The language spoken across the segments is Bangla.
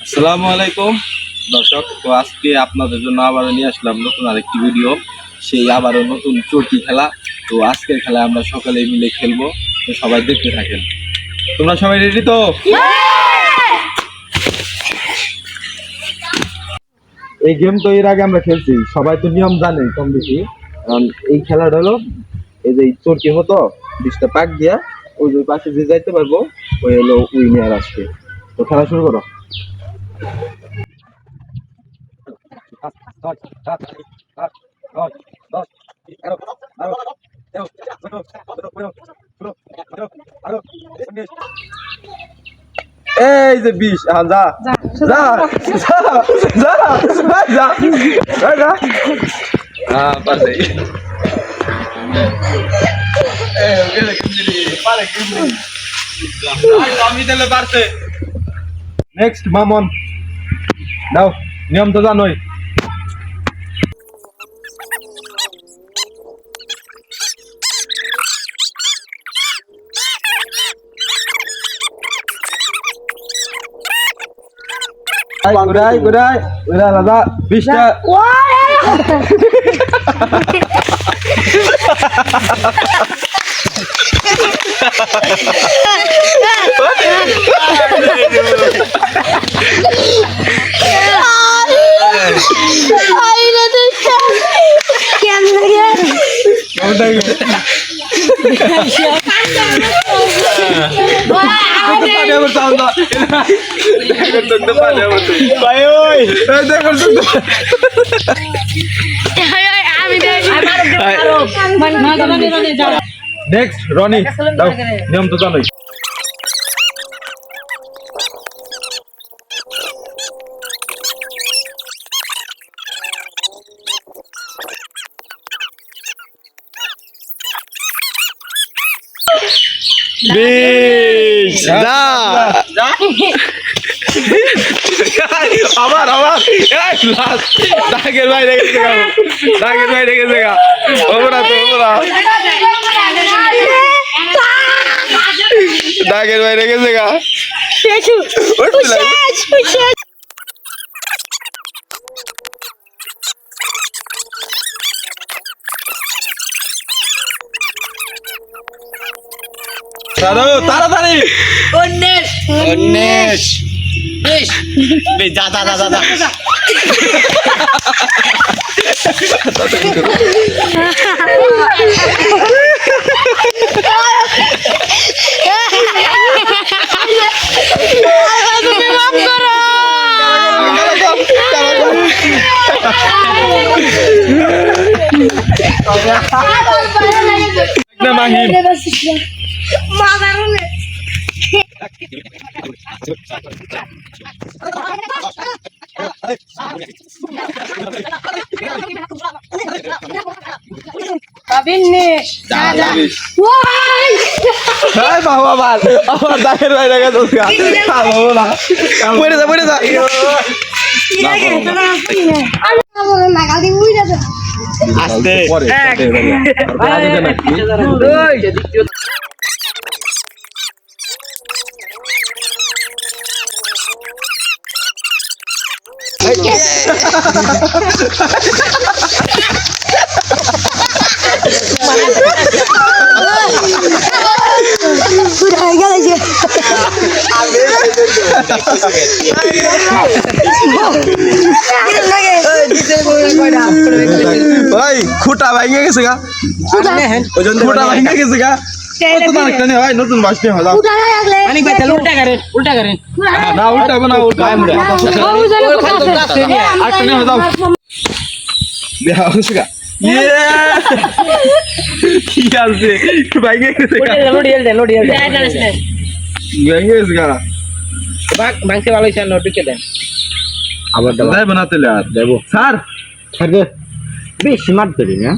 আসসালামু আলাইকুম দর্শক, তো আজকে আপনাদের জন্য আবারও নিয়ে আসলাম নতুন আরেকটি ভিডিও। সেই আবারও নতুন চরকি খেলা। তো আজকের খেলায় আমরা সকালে মিলে খেলবো, তো সবাই দেখতে থাকেন। তোমরা সবাই রেডি তো? এই গেম তো এর আগে আমরা খেলছি, সবাই তো নিয়ম জানে কম বেশি। এই খেলাটা হলো এই যে চরকি মতো 20টা পাক দিয়া ওই যে পাশে যে যাইতে পারবো ওই হলো উইনার আজকে। তো খেলা শুরু করো। এই যে 20, যা যা যা যা যা যা পারছে। নেক্সট মামন, দাও। নিয়ম তো জানোই। ঘুরাই ঘুরাই ঘুরাই দাদা 20টা। নেক্সট রনি, দাও। নিয়ম তো জানোই। আবার আবার দাগের বাইরে গেছে, দাগের বাইরে গেছে। ওরা তো ওরা দাগের বাইরে গেছে গা। তাড়াতাড়ি যা যা যা যা। মাহিম দাগের বাইরে গেছে। খুঁটা ভাঙে গেছে গা, খুঁটা ভাঙে গেছে গা। নতুন বাস নিয়ে হলাম না, উল্টাবো না, বেশি মার ধরি না।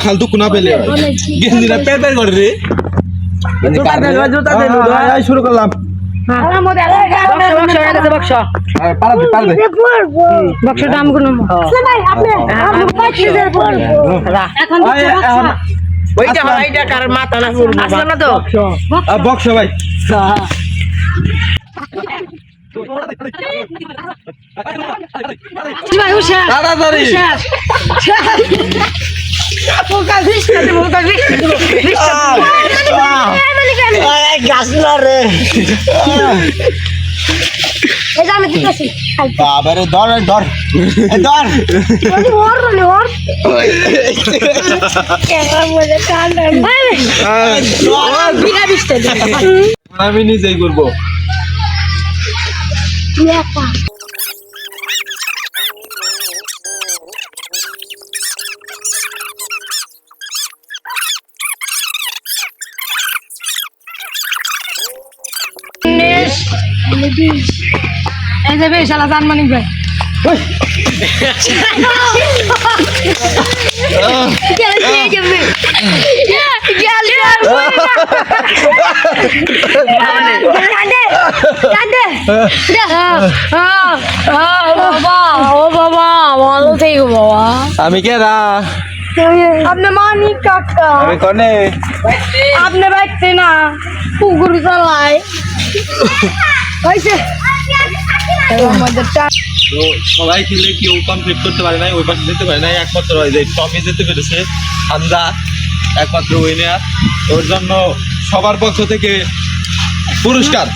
খালতু কুনা পেলে গেঞ্জিটা পেপের করে রে। শুরু করলাম। বক্স পারবে বক্সের দাম গুলো ওইটা ওইটা কারণ মাথা না আসলে না তো বক্স ভাই ভাই উষা তাড়াতাড়ি গাছ না রে বাবারে ধর ধর ধর আমি নিজেই করবো এই যে বেশ আলা জান মানিক ভাই আমি কে রা আপনি মানিক কাকা আমি কনে আপনি বাইতে না পুকুর চালায় হয়েছে তো সবাই খেলে কেউ কমপ্লিট করতে পারে নাই ওই পাশে যেতে পারে নাই একমাত্র যে টমি যেতে পেরেছে হামজা একমাত্র উইনার ওর জন্য সবার পক্ষ থেকে পুরস্কার